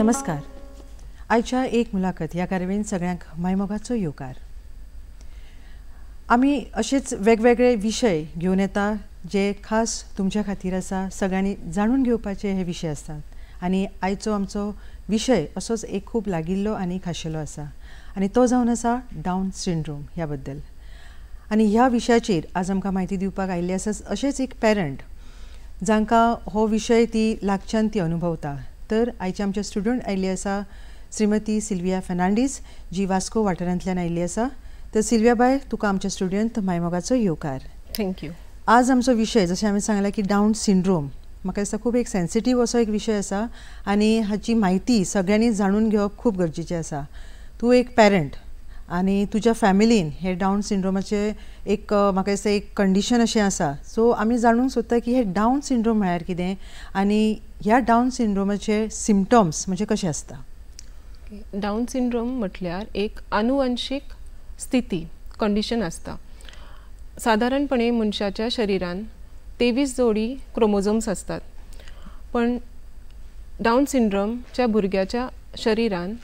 नमस्कार. आयच्या एक मुलाखत ह्या कार्यावळीन सगळ्यांक मायमोगाचो येवकार. आमी अशेच वेगवेगळे विशय घेवन येता जे खास तुमच्या खातीर आसा, सगळ्यांनी जाणून घेवपाचे हे विशय आसतात. आनी आयचो आमचो विशय असोच एक खूब लागिल्लो आनी खाशेलो आसा आनी तो जावन आसा डावन सिंड्रोम ह्या बद्दल. आनी ह्या विशयाचेर आज आमकां म्हायती दिवपाक आयिल्ले आसा अशेच एक पेरंट जांकां हो विशय ती लागच्यान ती अनुभवता. तर आयचे आमचे स्टुडंट आयिल्ली आसा श्रीमती सिल्विया फेर्नांडीस, जी वास्को वाठारांतल्यान आयिल्ली आसा. तर सिल्विया बाय, तुका आमच्या स्टुडियोंत मायमोगाचो येवकार. थँक्यू. आज आमचो विशय जशें हांवें सांगलां की डावन सिंड्रोम. म्हाका दिसता खूब एक सेन्सिटीव असो एक विशय आसा आनी हाची म्हायती सगळ्यांनी जाणून घेवप खूब गरजेचें आसा. तूं एक पेरंट आनी तुज्या फॅमिलीन हे डावन सिंड्रोमाचे एक म्हाका दिसता एक कंडिशन अशें आसा. सो आमी जाणूंक सोदता की हे डावन सिंड्रोम म्हळ्यार कितें आनी ह्या डावन सिंड्रोमाचे सिम्पटम्स म्हणजे कशें आसता. डावन सिंड्रोम म्हटल्यार एक अनुवंशीक स्थिती कंडिशन आसता. साधारणपणे मनशाच्या शरिरान 23 जोडी क्रोमोझोम्स असतात, पण डावन सिंड्रोमच्या भुरग्याच्या शरिरान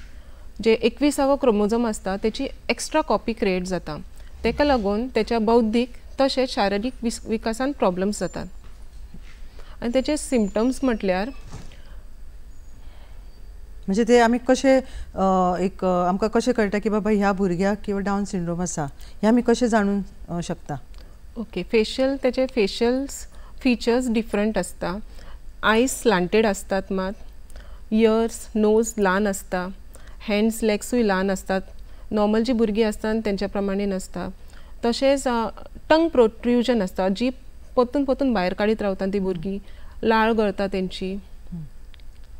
जे 21वा क्रोमोझोम असता त्याची एक्स्ट्रा कॉपी क्रिएट जाता. तेका लागून त्याच्या बौद्धिक तशेंच शारीरिक विकासान प्रॉब्लेम्स जातात. आणि त्याचे सिम्पटम्स म्हटल्यार म्हणजे ते आमी कशें एक आमकां कशें कळटा की बाबा ह्या भुरग्याक किंवा डावन सिंड्रोम आसा हें आमी कशें जाणून शकता. ओके, त्याचे फेशियल्स फीचर्स डिफरंट असता. आयज स्लांटेड असतात, मात इयर्स नोज ल्हान असता, हँड्स लेग्सूय ल्हान असतात. नॉर्मल जी भुरगीं असतात त्यांच्या प्रमाणे नसता. तशेंच टंग प्रोट्रुजन असता, जी पोतून पोतून भायर काडीत रावता ती भुरगीं, लाळ गळटा तेंची.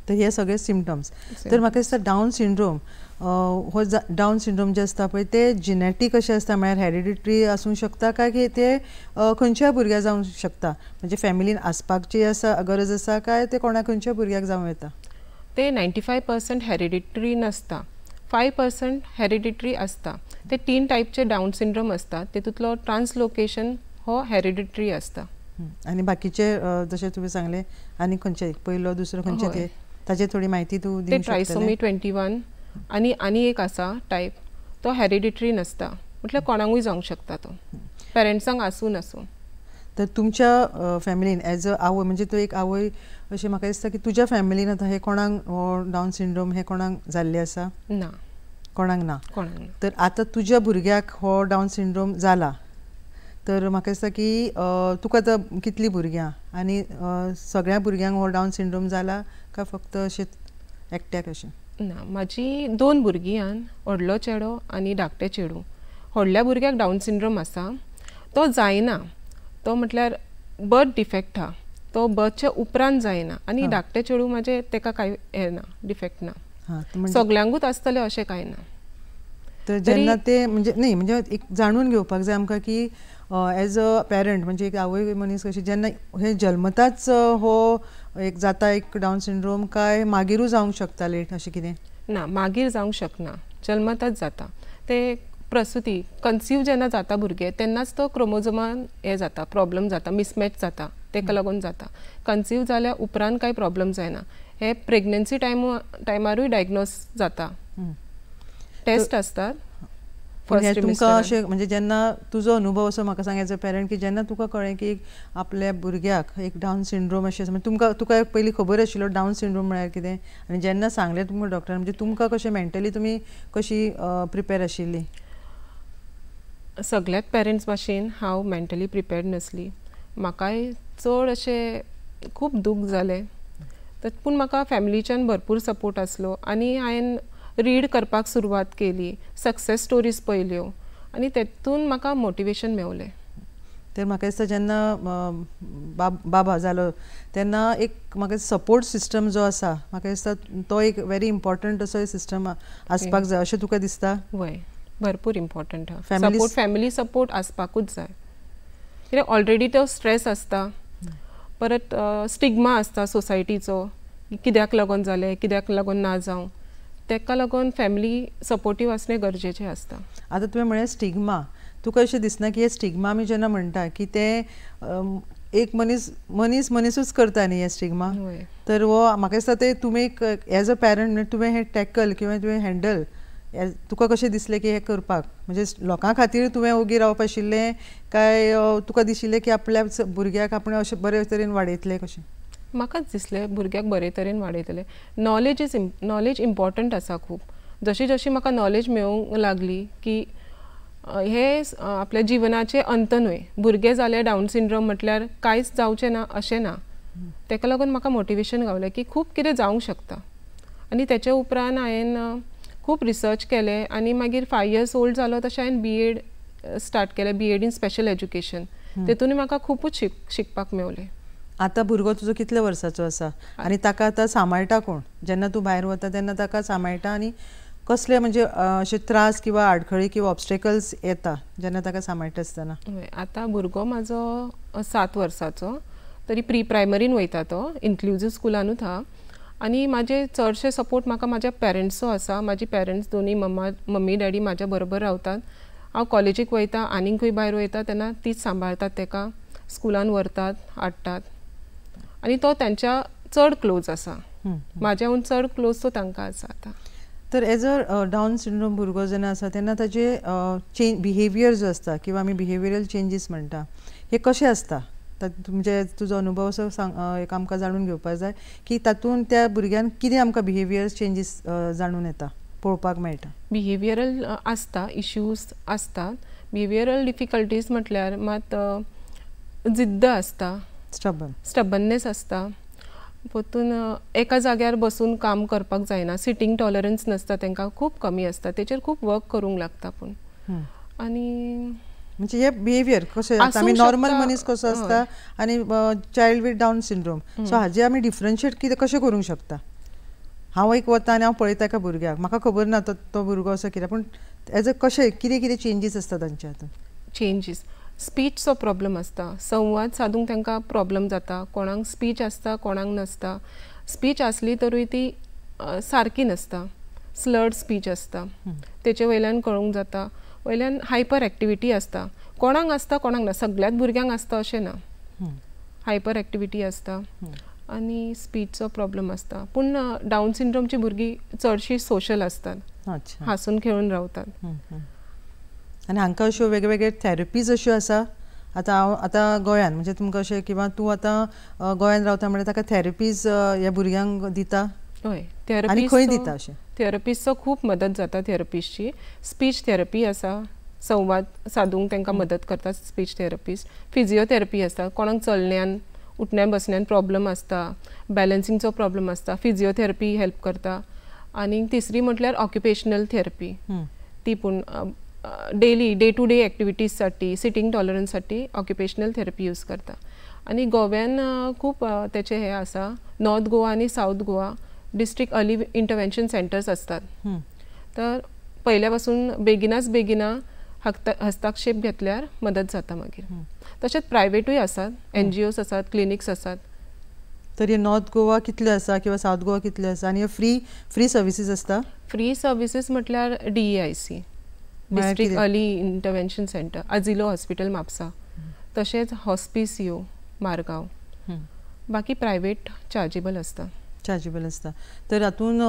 तर हे सगळे सिम्पटम्स. तर म्हाका दिसता डावन सिंड्रोम हो डावन सिंड्रोम जे आसता पळय ते जिनेटीक अशें आसता, म्हळ्यार हेरिडिटरी आसूंक शकता काय की ते खंयच्याय भुरग्याक जावंक शकता. म्हणजे फॅमिलीन आसपाकची आसा गरज आसा काय ते कोणा खंयच्या भुरग्याक जावं येता. ते 95% हेरिडिटरी नसता, 5% हेरिडिटरी असता. ते 3 टायपचे डावन सिंड्रोम असतात. तेतूंतलो ट्रान्सलोकेशन हो हेरिडिटरी असता. आनी बाकीचे जशें तुवें सांगले आनी खंयचे पयलो दुसरो खंयचे ते ताजे थोडी म्हायती तूं दिवंक शकतलें. ट्रायसोमी 21 आनी एक आसा टायप, तो हेरिडिटरी नसता, म्हटल्यार कोणाकूय जावंक शकता, तो पेरंट्सांक आसूं नसूं. तर तुमच्या फॅमिलीन एज अ आवय, म्हणजे तूं एक आवय अशें म्हाका दिसता की तुज्या फॅमिलीन आतां हे कोणाक डावन सिंड्रोम हे कोणाक जाल्ले आसा? ना, कोणाक ना. तर आतां तुज्या भुरग्याक हो डावन सिंड्रोम जाला, तर म्हाका दिसता की तुका आतां कितलीं भुरग्यां आनी सगळ्या भुरग्यांक हो डावन सिंड्रोम जाला काय फक्त अशें एकट्याक अशें? ना, म्हाजी 2 भुरगीं, व्हडलो चेडो आनी धाकटे चेडूं. व्हडल्या भुरग्याक डावन सिंड्रोम आसा, तो जायना. तो म्हटल्यार बर्थ डिफेक्ट हा, तो बर्थच्या उपरांत जायना. आनी धाकटे चेडूं म्हाजे तेका कांय हें ना, डिफेक्ट ना. सगळ्यांकूच आसतलें अशें कांय ना. तर जेन्ना ते म्हणजे न्ही, म्हणजे एक जाणून घेवपाक जाय आमकां की एज अ पेरंट, म्हणजे एक आवय मनीस कशी जेन्ना हे जल्मताच हो एक जाता एक डावन सिंड्रोम काय मागीरूय जावंक शकता लेट अशें कितें? ना, मागीर जावंक शकना, जल्मताच जाता. ते प्रसुती कन्सीव जेन्ना जाता भुरगे तेन्नाच तो क्रोमोझोमान हे जाता, प्रॉब्लेम जाता, मिसमॅच जाता, तेका लागून जाता. कन्सीव जाल्या उपरांत कांय प्रॉब्लेम जायना. हे प्रेग्नन्सी टायमारूय डायग्नोज जाता, टेस्ट असतात. तुमकां अशें म्हणजे जेन्ना तुजो अनुभव असो म्हाका सांग एज अ पेरंट की जेन्ना तुका कळ्ळें की आपल्या भुरग्याक एक डावन सिंड्रोम अशें आसा, म्हणजे तुका पयलीं खबर आशिल्लो डावन सिंड्रोम म्हळ्यार कितें आनी जेन्ना सांगलें तुमकां डॉक्टरान, म्हणजे तुमकां कशें मेंटली तुमी कशी प्रिपेर आशिल्ली? सगळ्यात पेरंट्स भाशेन हांव मेंटली प्रिपेर्ड नासली. म्हाकाय चड अशें खूब दूख जालें, पूण म्हाका फॅमिलीच्यान भरपूर सपोर्ट आसलो आनी हांवें रीड करपाक सुरवात केली, सक्सेस स्टोरीज पळयल्यो आनी तेतून म्हाका मोटिवेशन मेवलें. तर म्हाका दिसता जेन्ना बाबा जालो तेन्ना एक म्हाका सपोर्ट सिस्टम जो आसा म्हाका दिसता तो एक व्हेरी इम्पॉर्टंट असो सिस्टम आसपाक जाय अशें तुका दिसता? वय, भरपूर इम्पॉर्टंट हा. फॅमिली सपोर्ट आसपाकूच जाय. कित्याक ऑलरेडी तो स्ट्रेस आसता, परत स्टिग्मा आसता सोसायटीचो, कित्याक लागून जालें, कित्याक लागून ना जावं, तेका लागून फॅमिली सपोर्टीव असणें गरजेचें आसता. आतां तुवें म्हळें स्टिग्मा, तुका अशें दिसना की हे स्टिग्मा आमी जेन्ना म्हणटा की ते एक मनीसूच करता न्ही हे स्टिग्मा. तर वो म्हाका दिसता ते तुमी एज अ पॅरंट तुवें हें टॅकल किंवा तुवें हँडल तुका कशें दिसलें की हें करपाक म्हणजे लोकां खातीर तुवें ओगी रावप आशिल्लें काय तुका दिशिल्लें की आपल्या भुरग्याक आपण अशें बरे तरेन वाडयतलें कशें? म्हाकाच दिसलें भुरग्याक बरे तरेन वाडयतलें. नॉलेज इम्पॉर्टंट आसा खूब. जशी जशी म्हाका नॉलेज मेळूंक लागली की हे आपल्या जिवनाचे अंत न्हय. भुरगे जाले डावन सिंड्रोम म्हटल्यार कांयच जावचें ना अशें ना. तेका लागून म्हाका मोटिवेशन गावलें की खूब कितें जावंक शकता. आनी तेच्या उपरांत हांवें खूब रिसर्च केलें आनी मागीर 5 years ओल्ड जालो तशें हांवें BEd स्टार्ट केलें, BEd इन स्पेशल एज्युकेशन. तेतून म्हाका खूबच शिकपाक मेवलें. आतां भुरगो तुजो कितल्या वर्साचो आसा आनी ताका आतां सांबाळटा कोण? जेन्ना तूं भायर वता तेन्ना ताका सांबाळटा आनी कसले म्हणजे अशे त्रास किंवा आडखळी किंवा ऑब्स्टेकल्स येता जेन्ना ताका सांबाळटा आसतना? आतां भुरगो म्हाजो 7 वर्साचो, तरी प्री प्रायमरीन वयता तो, इन्क्लुझीव स्कुलानूच आहा. आनी म्हाजे चडशे सपोर्ट म्हाका म्हाज्या पेरंट्सचो आसा. म्हाजी पेरंट्स दोनी मम्मी डॅडी म्हाज्या बरोबर रावतात. हांव कॉलेजीक वयता आनीक खंय भायर वयता तेन्ना तीच सांबाळतात तेका, स्कुलान व्हरतात, हाडटात आनी तो तेंच्या चड क्लोज आसा. म्हाज्याहून चड क्लोज तो तांकां आसा आतां. तर एज अ डावन सिंड्रोम भुरगो जेन्ना आसा तेन्ना ताजे बिहेवियर जो आसता किंवा आमी बिहेवियरल चेंजीस म्हणटा हे कशे आसता? म्हणजे तुजो अनुभव असो एक आमकां जाणून घेवपाक जाय की तातूंत त्या भुरग्यान कितें आमकां बिहेवियर चेंजीस जाणून येता, पळोवपाक मेळटा? बिहेवियरल आसता, इश्यूज आसतात. बिहेवियरल डिफिकल्टीज म्हटल्यार मात जिद्द आसता, स्टबननेस आसता. पोतून एका जाग्यार बसून काम करपाक जायना, सिटींग टॉलरन्स नासता तेंकां, खूब कमी आसता. तेचेर खूब वर्क करूंक लागता. पूण आनी म्हणजे हे बिहेवियर कशें आमी नॉर्मल मनीस कसो आसता आनी child with down syndrome, so हाजे आमी डिफरन्शिएट कितें कशें करूंक शकता? हांव एक वता आनी हांव पळयता एका भुरग्याक, म्हाका खबर ना तो भुरगो असो कितें, पूण एज अ कशें कितें कितें चेंजीस आसता तांच्या हातून? चेंजीस स्पीचचो प्रॉब्लम आसता, संवाद सादूंक तांकां प्रॉब्लम जाता. कोणाक स्पीच आसता, कोणाक नासता. स्पीच आसली तरूय ती सारकी नासता, स्लर्ड स्पीच आसता. तेचे वयल्यान कळूंक जाता. वयल्यान हायपर एक्टिविटी आसता, कोणाक आसता कोणाक ना, सगळ्यात भुरग्यांक आसता अशें ना. हायपर एक्टिविटी आसता आनी स्पीचचो प्रॉब्लम आसता. पूण डावन सिंड्रोमची भुरगीं चडशीं सोशल आसतात, हांसून खेळून रावतात. आनी हांकां अश्यो वेगवेगळे थेरपीज अश्यो आसा? आतां गोंयान म्हणजे तुमकां अशें किंवा तूं आतां गोंयान रावता म्हणजे ताका थेरपीज ह्या भुरग्यांक दिता? हय, आनी खंय दिता अशें? थेरपिस्टचो खूब मदत जाता. थेरपिस्टची स्पीच थेरपी आसा, संवाद सादूंक तांकां मदत करता स्पीच थेरपिस्ट. फिजिओथेरपी आसता, कोणाक चलण्यान उठण्यान बसण्यान प्रॉब्लम आसता, बॅलन्सिंगचो प्रॉब्लम आसता, फिजिओथेरपी हेल्प करता. आनी तिसरी म्हटल्यार ऑक्युपेशनल थेरपी, ती पूण डेली डे टू डे एक्टिविटीजसाठी, सिटींग टॉलरन्ससाठी ऑक्युपेशनल थेरपी यूज करता. आनी गोव्यान खूब तेचे हे आसा. नॉर्थ गोवा आनी south Goa district early intervention centres असतात. तर पहिल्या पासून बेगिना हस्तक्षेप घेतल्यार मदत जाता मागीर. तशेंच प्रायवेटूय आसात, NGOs आसात, क्लिनिक्स आसात. तरी नॉर्थ गोवा कितले आसा किंवा साऊथ गोवा कितले आसा आनी फ्री सर्विसीस आसता? फ्री सर्विसीस म्हटल्यार DEIC, district early intervention centre, Asilo hospital Mapusa, तशेंच हॉस्पीस यू मारगांव. बाकी प्रायवेट चार्जेबल आसता. तर हातून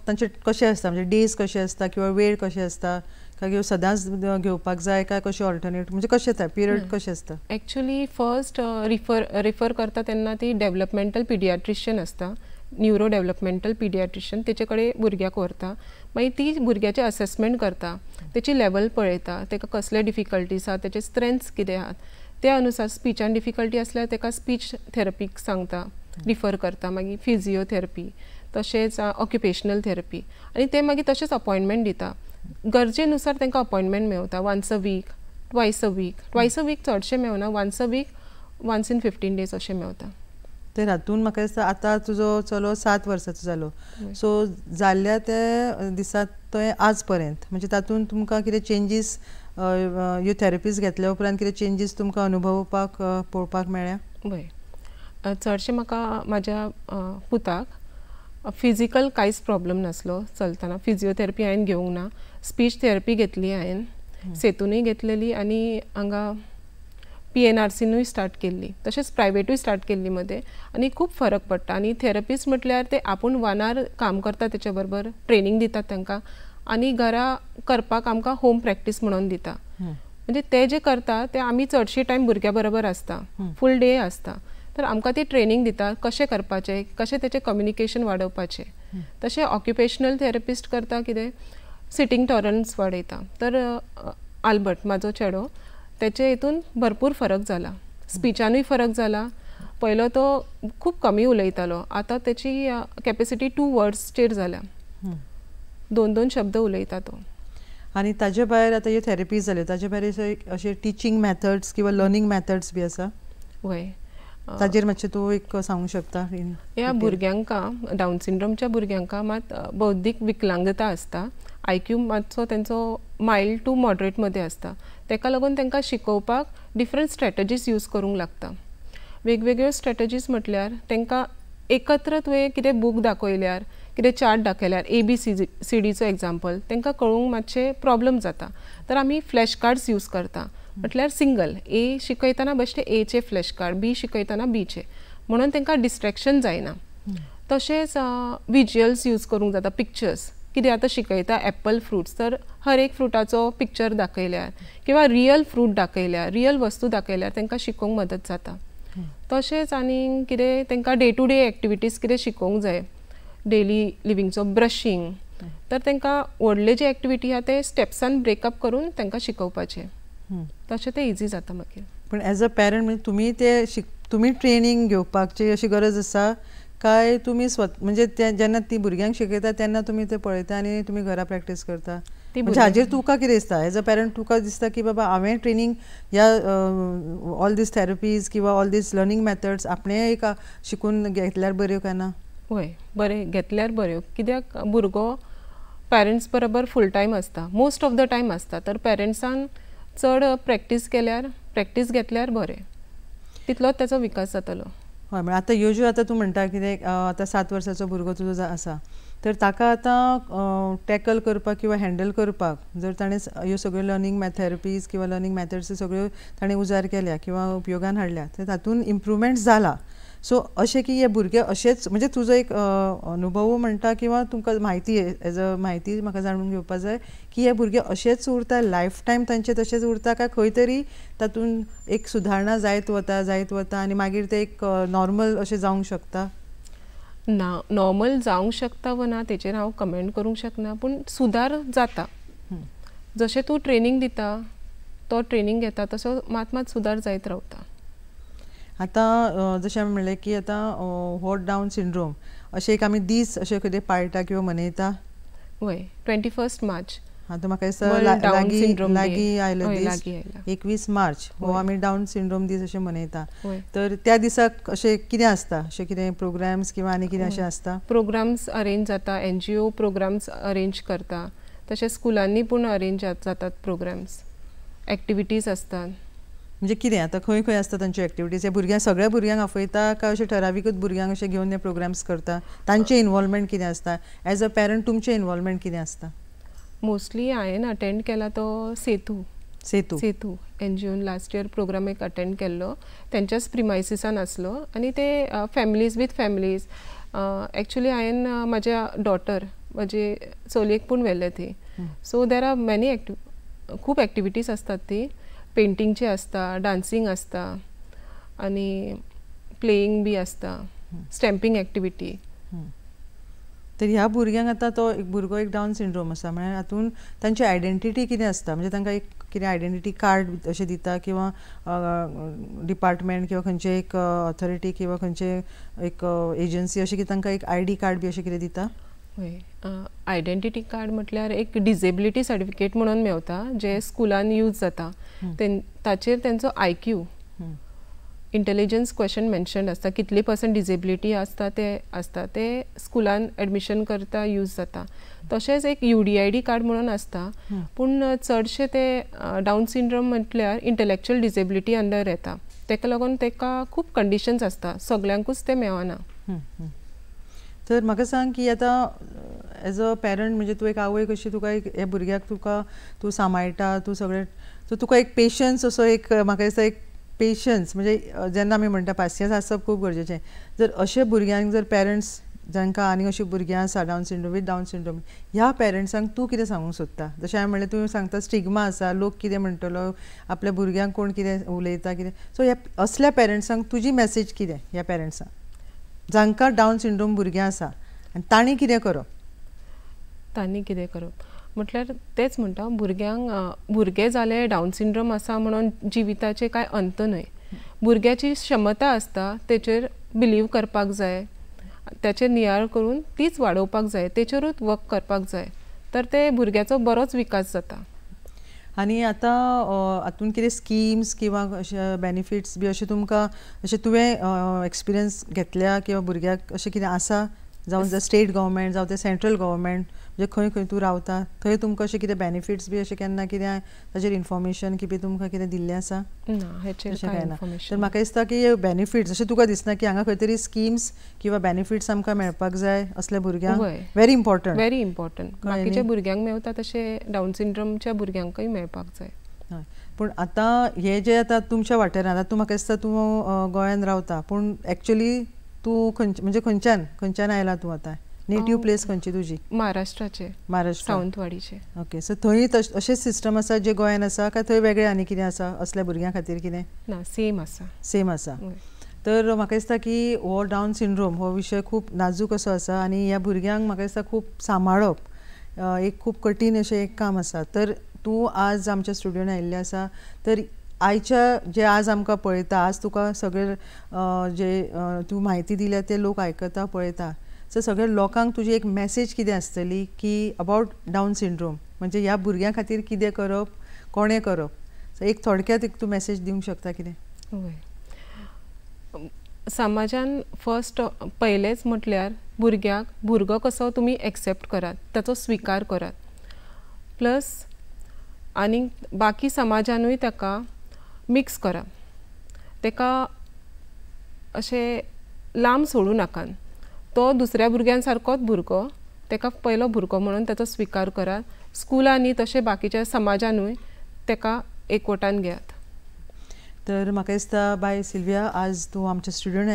तांचे कशें आसता, म्हणजे डेज कशे आसता किंवा वेळ कशे आसता, काय सदांच घेवपाक जाय काय कशें ऑल्टरनेट, म्हणजे कशें ते पिरियड कशें आसता? एक्चुअली फर्स्ट रिफर करता तेन्ना ती डेव्हलपमेंटल पिडियाट्रिशियन आसता, न्यूरो डेव्हलपमेंटल पिडियाट्रिशियन, तेचे कडेन भुरग्याक व्हरता. मागीर ती भुरग्याचें असेसमेंट करता, तेची लेवल पळयता, तेका कसले डिफिकल्टीज आसा, तेचे स्ट्रेंथ्स कितें आहात, ते अनुसार स्पीचान डिफिकल्टी आसल्यार तेका स्पीच थेरपीक सांगता, रिफर करता. मागीर फिजिओथेरपी, तशेंच ऑक्युपेशनल थेरपी, आनी ते मागीर तशेंच अपॉयंटमेंट दिता. गरजेनुसार तांकां अपॉयंटमेंट मेळटा. Once a week, twice a week चडशें मेळना, once a week, once in 15 days अशें मेळटा. तर हातून म्हाका दिसता आतां तुजो चलो 7 वर्साचो जालो, सो जाल्ल्या ते दिसात तो आज पर्यंत म्हणजे तातूंत तुमकां कितें चेंजीस ह्यो थेरपीज घेतल्या उपरांत कितें चेंजीस तुमकां अनुभवपाक पळोवपाक मेळ्ळ्या? हय, चडशें म्हाका म्हाज्या पुताक फिजिकल कांयच प्रॉब्लम नासलो चलतना. फिजिओथेरपी हांवें घेवंक ना. स्पीच थेरपी घेतली हांवें, सेतूनय घेतलेली आनी हांगा PNRCनूय स्टार्ट केल्ली, तशेंच प्रायवेटूय स्टार्ट केल्ली मध्ये, आनी खूब फरक पडटा. आनी थेरपिस्ट म्हटल्यार ते आपूण 1 hour काम करता, तेच्या बरोबर ट्रेनिंग दितात तांकां, आनी घरा करपाक आमकां होम प्रॅक्टीस म्हणून दिता. म्हणजे ते जे करता ते आमी चडशी टायम भुरग्या बरोबर आसता, फूल डे आसता, तर आमकां ती ट्रेनिंग दिता कशें करपाचें, कशें तेचें कम्युनिकेशन वाडोवपाचें. तशें ऑक्युपेशनल थेरपिस्ट करता कितें, सिटींग टॉलरन्स वाडयता. तर आल्बर्ट म्हाजो चेडो, तेचे हितून भरपूर फरक जाला. स्पिचानूय फरक जाला. पयलो तो खूब कमी उलयतालो, आतां तेची कॅपेसिटी 2 wordsचेर जाल्या. 2 शब्द उलयता तो. आनी ताजे भायर आतां ह्यो थेरपीज जाल्यो, ताजे भायर अशे टिचींग मॅथड्स किंवा लर्निंग मॅथड्स बी आसा? वय, ताजेर मातशें तूं एक सांगूंक शकता? ह्या भुरग्यांका, डावन सिंड्रोमच्या भुरग्यांका मात बौद्धीक विकलांगता आसता. IQ मातसो तेंचो मायल्ड टू मॉडरेट मध्ये आसता. तेका लागून तांकां शिकोवपाक डिफरंट स्ट्रॅटजीज यूज करूंक लागता. वेगवेगळ्यो स्ट्रॅटजीज म्हटल्यार तांकां एकत्र तुवें कितें बूक दाखयल्यार, कितें चार्ट दाखयल्यार, ABCDचो एग्जाम्पल, तांकां कळूंक मातशें प्रॉब्लम जाता. तर आमी फ्लॅश कार्ड्स यूज करता. म्हटल्यार सिंगल A शिकयतना बेश्टे Aचे फ्लॅश कार्ड, B शिकयतना Bचे, म्हणून तांकां डिस्ट्रॅक्शन जायना. तशेंच विज्युअल्स यूज करूंक जाता, पिक्चर्स. कितें आतां शिकयता एप्पल फ्रुट्स, तर हर एक फ्रुटाचो पिक्चर दाखयल्यार किंवा रियल फ्रूट दाखयल्यार, रियल वस्तू दाखयल्यार तांकां शिकोवंक मदत जाता. तशेंच आनी कितें तांकां डे टू डे एक्टिविटीज कितें शिकोवंक जाय, डेली लिविंगचो ब्रशींग, तर तांकां व्हडले जे एक्टिविटी आहा ते स्टेप्सान ब्रेकअप करून तांकां शिकोवपाचें. तशें तें इजी जाता मागीर. पण एज अ पॅरंट म्हणजे तुमी ट्रेनिंग घेवपाची अशी गरज आसा काय तुमी म्हणजे जेन्ना ती भुरग्यांक शिकयता तेन्ना तुमी ते पळयता आनी तुमी घरा प्रॅक्टीस करता? म्हणजे हाजेर तुका कितें दिसता एज अ पॅरंट? तुका दिसता की बाबा हांवें ट्रेनिंग ह्या ऑल दीस थेरपीज किंवा ऑल दीस लर्निंग मॅथड्स आपणें एक शिकून घेतल्यार बऱ्यो काय ना? हय, बरें घेतल्यार बऱ्यो. कित्याक भुरगो पॅरंट्स बरोबर फूल टायम आसता, मोस्ट ऑफ द टायम आसता. तर पॅरंट्सान चड प्रॅक्टीस घेतल्यार बरें, तितलोच तेचो विकास जातलो. हय, म्हणजे आतां ह्यो ज्यो आतां तूं म्हणटा कितें आतां 7 वर्साचो भुरगो तुजो आसा, तर ताका आतां टॅकल करपाक किंवा हँडल करपाक जर ताणें ह्यो सगळ्यो लर्निंग थेरपीज किंवा लर्निंग मॅथड्स सगळ्यो ताणें उजार केल्या किंवा उपयोगान हाडल्या, तर तातूंत इम्प्रुवमेंट जाला. सो अशें की हे भुरगे अशेंच, म्हणजे तुजो एक अनुभव म्हणटा किंवा तुमकां म्हायती एज अ म्हायती म्हाका जाणून घेवपाक जाय की हे भुरगे अशेंच उरता लायफ टायम, तांचे तशेंच उरता काय खंय तरी तातूंत एक सुदारणा जायत वता आनी मागीर ते एक नॉर्मल अशें जावंक शकता? ना, नॉर्मल जावंक शकता वा ना तेचेर हांव कमेंट करूंक शकना, पूण सुदार जाता. जशें तूं ट्रेनिंग दिता, तो ट्रेनिंग घेता, तसो मात सुदार जायत रावता. आतां जशें हांवें म्हणलें की आतां हो डावन सिंड्रोम अशें एक आमी दीस अशें कितें पाळटा किंवा मनयता? हय, 21 मार्च. आतां म्हाका दिसता लागीं आयलो दीस 21 मार्च हो आमी डावन सिंड्रोम दीस अशें मनयता. तर त्या दिसाक अशें कितें आसता? अशें कितें प्रोग्राम्स किंवा आनी कितें अशें आसता? प्रोग्राम्स अरेंज जाता, NGO प्रोग्राम्स अरेंज करता, तशें स्कुलांनी पूण अरेंज जातात प्रोग्राम्स, एक्टिविटीज असतात. म्हणजे कितें आतां खंय खंय आसता तांच्यो एक्टिविटीज? हे भुरग्यांक सगळ्या भुरग्यांक आपयता काय अशें ठराविकूच भुरग्यांक अशें घेवन हे प्रोग्राम्स करता? तांचें इनवॉल्वमेंट कितें आसता? एज अ पॅरंट तुमचें इनवॉल्वमेंट कितें आसता? मोस्टली हांवें अटेंड केला तो सेतू NGOन लास्ट इयर प्रोग्राम एक अटेंड केल्लो, तेंच्याच प्रिमायसिसान आसलो आनी ते फॅमिलीज विथ फॅमिलीज. एक्चुली हांवें म्हाज्या डॉटर, म्हाजे चलयेक पूण व्हेल्ले थंय. सो देर आर मॅनी खूब एक्टिविटीज आसतात ती. पेंटिंगची आसता, डान्सिंग आसता आनी प्लेईंग बी आसता, स्टॅम्पिंग एक्टिविटी. तर ह्या भुरग्यांक आतां तो एक भुरगो एक डावन सिंड्रोम आसा, म्हळ्यार हातूंत तांची आयडेंटिटी कितें आसता? म्हणजे तांकां एक कितें आयडेंटिटी कार्ड अशें दिता किंवा डिपार्टमेंट किंवा खंयचे एक ऑथॉरिटी किंवा खंयचे एक एजन्सी अशी की तांकां एक ID कार्ड बी अशें कितें दिता? हय, आयडेंटिटी कार्ड म्हटल्यार एक डिसेबिलिटी सर्टिफिकेट म्हणून मेवता, जे स्कुलान यूज जाता. ताचेर तेंचो IQ, इंटेलिजन्स क्वेश्चन मेन्शन आसता, कितली % डिसेबिलिटी आसता ते स्कुलान एडमिशन करता यूज जाता. तशेंच एक UDID कार्ड म्हणून आसता, पूण चडशे ते डावन सिंड्रोम म्हटल्यार इंटेलॅक्च्युअल डिसेबिलिटी अंडर येता. तेका लागून तेका खूब कंडिशन्स आसता, सगल्यांकूच ते मेळना. तर म्हाका सांग की आतां एज अ पॅरंट म्हणजे तूं एक आवय कशी तुका एक हे भुरग्याक तूं सांबाळटा, तूं सगळें तुका एक पेशन्स असो एक म्हाका दिसता एक पेशन्स म्हणजे जेन्ना आमी म्हणटा पासियन्स आसप खूब गरजेचें. जर अशे भुरग्यांक जर पेरंट्स जांकां आनी अशीं भुरगीं आसा down syndrome with down syndrome ह्या पेरंट्सांक तूं कितें सांगूंक सोदता? जशें हांवें म्हणलें तुवें सांगता स्टिग्मा आसा, लोक कितें म्हणटलो, आपल्या भुरग्यांक कोण कितें उलयता कितें, सो ह्या असल्या पेरंट्सांक तुजी मेसेज कितें ह्या पेरंट्सांक जांकां डावन सिंड्रोम भुरगीं आसा आनी तांणी कितें करप? तांणी कितें करप म्हटल्यार तेच म्हणटा भुरगे जाले डावन सिंड्रोम आसा म्हणून जिविताचे कांय अंत न्हय. भुरग्याची क्षमता आसता तेचेर बिलीव करपाक जाय, त्याचे नियाळ करून तीच वाडोवपाक जाय, तेचेरूच वर्क करपाक जाय, तर ते भुरग्याचो बरोच विकास जाता. आनी आतां हातून कितें स्किम्स किंवा अशे बेनिफिट्स बी अशें तुमकां अशें तुवें एक्सपिरियन्स घेतल्या किंवा भुरग्याक अशें कितें आसा जावं ते स्टेट गव्हर्मेंट जावं ते सेंट्रल गव्हर्मेंट म्हणजे खंय खंय तूं रावता थंय तुमकां अशें कितें बेनिफिट्स बी अशें केन्ना कितें ताचेर इन्फॉर्मेशन कितें तुमकां कितें दिल्लें आसा? ना, हेचेर कांय ना. तर म्हाका दिसता की बेनिफिट्स अशें तुका दिसना की हांगा खंय तरी स्किम्स किंवा बेनिफिट्स आमकां मेळपाक जाय असल्या भुरग्यांक? Very important. Very important. बाकीच्या भुरग्यांक मेळटा तशे डावन सिंड्रोमच्या भुरग्यांकय मेळपाक जाय. पूण आतां हे जे आतां तुमच्या वाठारांत आतां तूं म्हाका दिसता तूं गोंयांत रावता पूण एक्चुअली तूं म्हणजे खंयच्यान आयला तूं आतां? नेटीव प्लेस खंयची तुजी? महाराष्ट्राचे. महाराष्ट्र, सावंतवाडीचे. ओके. सो थंय अशें सिस्टम आसा जे गोंयांत आसा काय थंय वेगळें आनी कितें आसा असल्या भुरग्यां खातीर कितें? ना, सेम आसा. सेम आसा. तर म्हाका दिसता की हो डावन सिंड्रोम हो विशय खूब नाजूक असो आसा आनी ह्या भुरग्यांक म्हाका दिसता खूब सांबाळप एक खूब कठीण अशें एक काम आसा. तर तूं आज आमच्या स्टुडियोन आयिल्लें आसा तर आयच्या जे आज आमकां पळयता, आज तुका सगळे जे तूं म्हायती दिल्या ते लोक आयकता पळयता, सो सगळ्या लोकांक तुजी एक मेसेज कितें आसतली की अबावट डावन सिंड्रोम म्हणजे ह्या भुरग्यां खातीर कितें करप, कोणें करप, सो एक थोडक्यात एक तूं मेसेज दिवंक शकता कितें? समाजान फर्स्ट पयलेंच म्हटल्यार भुरग्याक भुरगो कसो तुमी एक्सेप्ट करात, ताचो स्विकार करात. प्लस आनी बाकी समाजानूय ताका मिक्स करा, ताका अशें लांब सोडूं नाकात. तो दुसऱ्या भुरग्यांसारकोच भुरगो, ताका पयलो भुरगो म्हणून ताचो स्विकार करात. स्कुलांनी तशें बाकीच्या समाजानूय ताका एकवटान घेयात. तर म्हाका दिसता बाय सिल्विया आज तूं आमच्या स्टुडियोन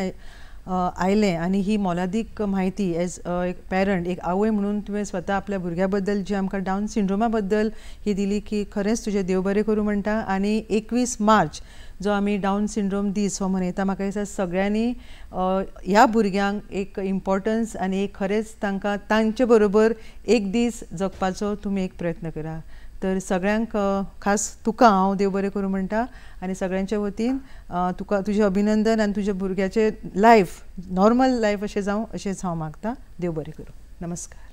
आयलें आनी ही मोलादीक म्हायती एज एक पेरंट, एक आवय म्हणून तुवें स्वता आपल्या भुरग्या बद्दल जी आमकां डावन सिंड्रोमा बद्दल ही दिली की खरेंच तुजें देव बरें करूं म्हणटा. आनी 21 मार्च जो आमी डावन सिंड्रोम दीस हो मनयता, म्हाका दिसता सगळ्यांनी ह्या भुरग्यांक एक इम्पॉर्टन्स आनी एक खरेंच तांकां तांचे बरोबर एक दीस जगपाचो तुमी एक प्रयत्न करा. तर सगळ्यांक खास तुका हांव देव बरें करूं म्हणटा आनी सगळ्यांच्या वतीन तुका तुजें अभिनंदन आनी तुज्या भुरग्याचें लायफ नॉर्मल लायफ अशें जावं अशेंच हांव मागता. देव बरें करूं. नमस्कार.